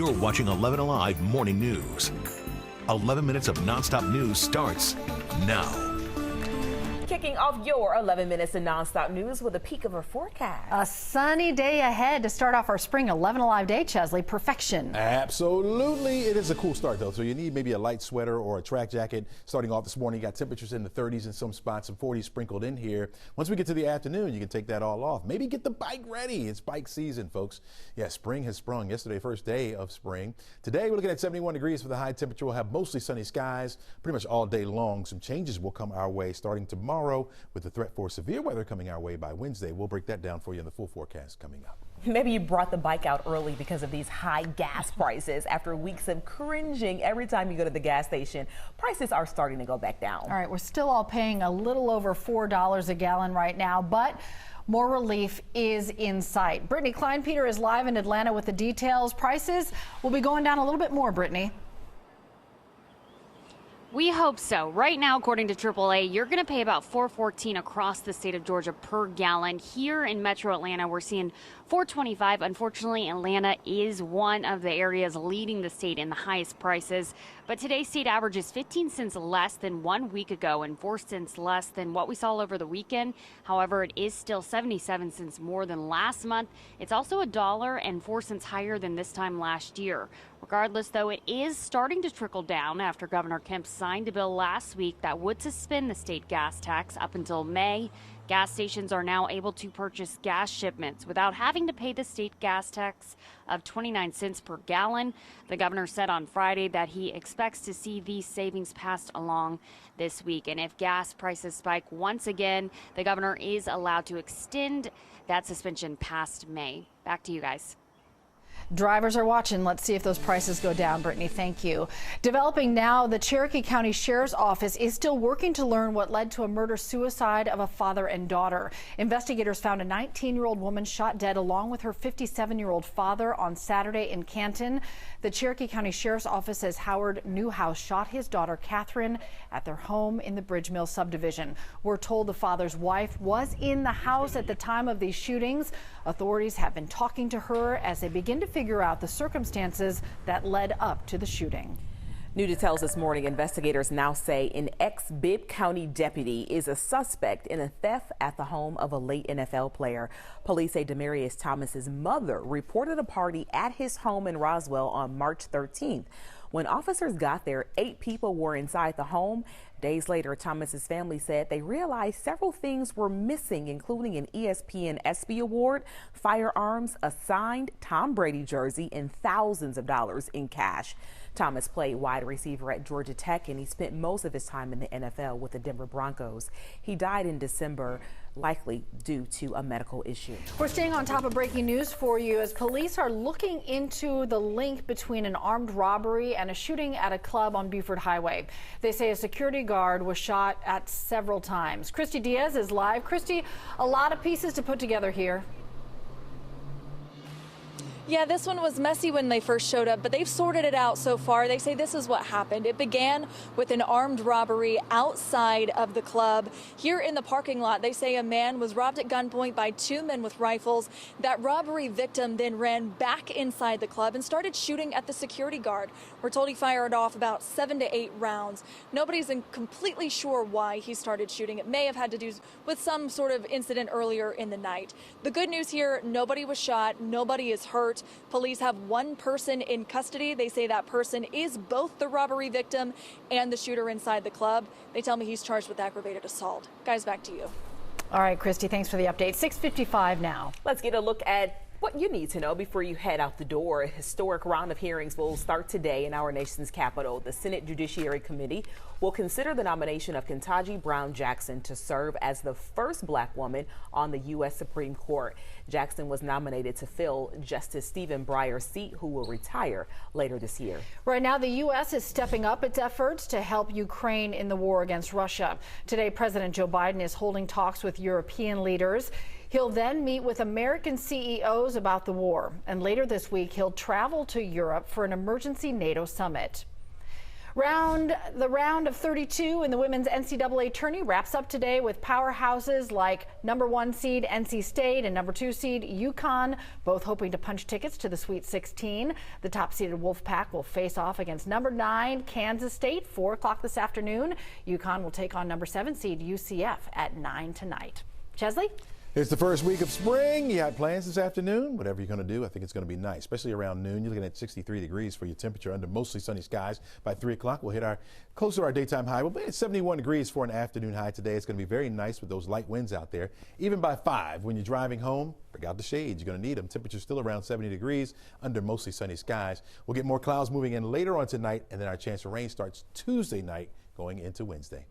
You're watching 11 Alive Morning News. 11 minutes of nonstop news starts now. Kicking off your 11 minutes of nonstop news with a peek of our forecast. A sunny day ahead to start off our spring 11 Alive day, Chesley. Perfection. Absolutely. It is a cool start, though, so you need maybe a light sweater or a track jacket. Starting off this morning, you got temperatures in the 30s in some spots, some 40s sprinkled in here. Once we get to the afternoon, you can take that all off. Maybe get the bike ready. It's bike season, folks. Yeah, spring has sprung. Yesterday, first day of spring. Today, we're looking at 71 degrees for the high temperature. We'll have mostly sunny skies pretty much all day long. Some changes will come our way starting tomorrow with the threat for severe weather coming our way by Wednesday. We'll break that down for you in the full forecast coming up. Maybe you brought the bike out early because of these high gas prices. After weeks of cringing every time you go to the gas station, prices are starting to go back down. All right, we're still all paying a little over $4 a gallon right now, but more relief is in sight. Brittany Kleinpeter is live in Atlanta with the details. Prices will be going down a little bit more, Brittany. We hope so. Right now, according to AAA, you're going to pay about $4.14 across the state of Georgia per gallon. Here in Metro Atlanta, we're seeing $4.25. Unfortunately, Atlanta is one of the areas leading the state in the highest prices. But today's state average is 15 cents less than 1 week ago and 4 cents less than what we saw over the weekend. However, it is still 77 cents more than last month. It's also $1.04 higher than this time last year. Regardless, though, it is starting to trickle down after Governor Kemp signed a bill last week that would suspend the state gas tax up until May. Gas stations are now able to purchase gas shipments without having to pay the state gas tax of 29 cents per gallon. The governor said on Friday that he expects to see these savings passed along this week. And if gas prices spike once again, the governor is allowed to extend that suspension past May. Back to you guys. Drivers are watching. Let's see if those prices go down. Brittany, thank you. Developing now, the Cherokee County Sheriff's Office is still working to learn what led to a murder-suicide of a father and daughter. Investigators found a 19-year-old woman shot dead along with her 57-year-old father on Saturday in Canton. The Cherokee County Sheriff's Office says Howard Newhouse shot his daughter Catherine at their home in the Bridge Mill subdivision. We're told the father's wife was in the house at the time of these shootings. Authorities have been talking to her as they begin to figure out the circumstances that led up to the shooting. New details this morning. Investigators now say an ex-Bibb County deputy is a suspect in a theft at the home of a late NFL player. Police say Demaryius Thomas's mother reported a party at his home in Roswell on March 13th. When officers got there, 8 people were inside the home. Days later, Thomas's family said they realized several things were missing, including an ESPN ESPY award, firearms, a signed Tom Brady jersey, and thousands of dollars in cash. Thomas played wide receiver at Georgia Tech, and he spent most of his time in the NFL with the Denver Broncos. He died in December, likely due to a medical issue. We're staying on top of breaking news for you as police are looking into the link between an armed robbery and a shooting at a club on Buford Highway. They say a security guard was shot at several times. Christy Diaz is live. Christy, a lot of pieces to put together here. Yeah, this one was messy when they first showed up, but they've sorted it out so far. They say this is what happened. It began with an armed robbery outside of the club. Here in the parking lot, they say a man was robbed at gunpoint by 2 men with rifles. That robbery victim then ran back inside the club and started shooting at the security guard. We're told he fired off about 7 to 8 rounds. Nobody's completely sure why he started shooting. It may have had to do with some sort of incident earlier in the night. The good news here, nobody was shot, nobody is hurt. Police have 1 person in custody. They say that person is both the robbery victim and the shooter inside the club. They tell me he's charged with aggravated assault. Guys, back to you. All right, Christy, thanks for the update. 6:55 now. Let's get a look at what you need to know before you head out the door. A historic round of hearings will start today in our nation's capital. The Senate Judiciary Committee will consider the nomination of Ketanji Brown Jackson to serve as the first black woman on the U.S. Supreme Court. Jackson was nominated to fill Justice Stephen Breyer's seat, who will retire later this year. Right now, the U.S. is stepping up its efforts to help Ukraine in the war against Russia. Today, President Joe Biden is holding talks with European leaders. He'll then meet with American CEOs about the war. And later this week, he'll travel to Europe for an emergency NATO summit. The round of 32 in the women's NCAA tourney wraps up today with powerhouses like #1 seed NC State and #2 seed UConn, both hoping to punch tickets to the Sweet 16. The top-seeded Wolfpack will face off against #9 Kansas State, 4 o'clock this afternoon. UConn will take on #7 seed UCF at 9 tonight. Chesley? It's the first week of spring. You had plans this afternoon? Whatever you're going to do, I think it's going to be nice, especially around noon. You're looking at 63 degrees for your temperature under mostly sunny skies. By 3 o'clock, we'll hit close to our daytime high. We'll be at 71 degrees for an afternoon high today. It's going to be very nice with those light winds out there. Even by 5, when you're driving home, break out the shades. You're going to need them. Temperature's still around 70 degrees under mostly sunny skies. We'll get more clouds moving in later on tonight, and then our chance of rain starts Tuesday night going into Wednesday.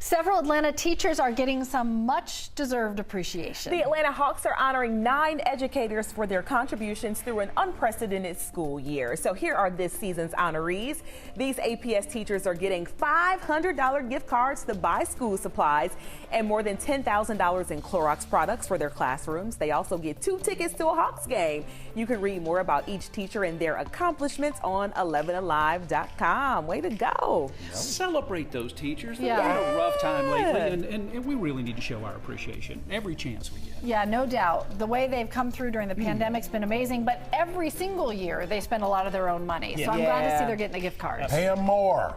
Several Atlanta teachers are getting some much-deserved appreciation. The Atlanta Hawks are honoring 9 educators for their contributions through an unprecedented school year. So here are this season's honorees. These APS teachers are getting $500 gift cards to buy school supplies and more than $10,000 in Clorox products for their classrooms. They also get 2 tickets to a Hawks game. You can read more about each teacher and their accomplishments on 11alive.com. Way to go. Celebrate those teachers. They've Yeah. had a rough time lately, and we really need to show our appreciation every chance we get. Yeah, no doubt. The way they've come through during the pandemic's been amazing, but every single year they spend a lot of their own money. So I'm glad to see they're getting the gift cards. Pay them more.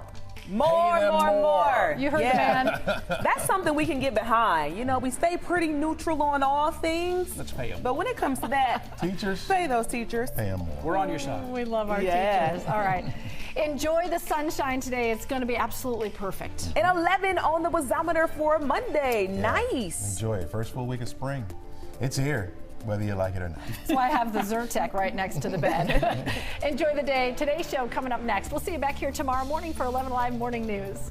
More. You heard the man. That's something we can get behind. You know, we stay pretty neutral on all things. Let's pay them. But when it comes to that, Teachers, pay those teachers. pay them more. We're on your side. We love our Yes. teachers. All right. Enjoy the sunshine today. It's going to be absolutely perfect. And 11 on the wazometer for Monday. Nice. Enjoy it. First full week of spring. It's here, whether you like it or not. That's why I have the Zyrtec right next to the bed. Enjoy the day. Today's show coming up next. We'll see you back here tomorrow morning for 11 Alive Morning News.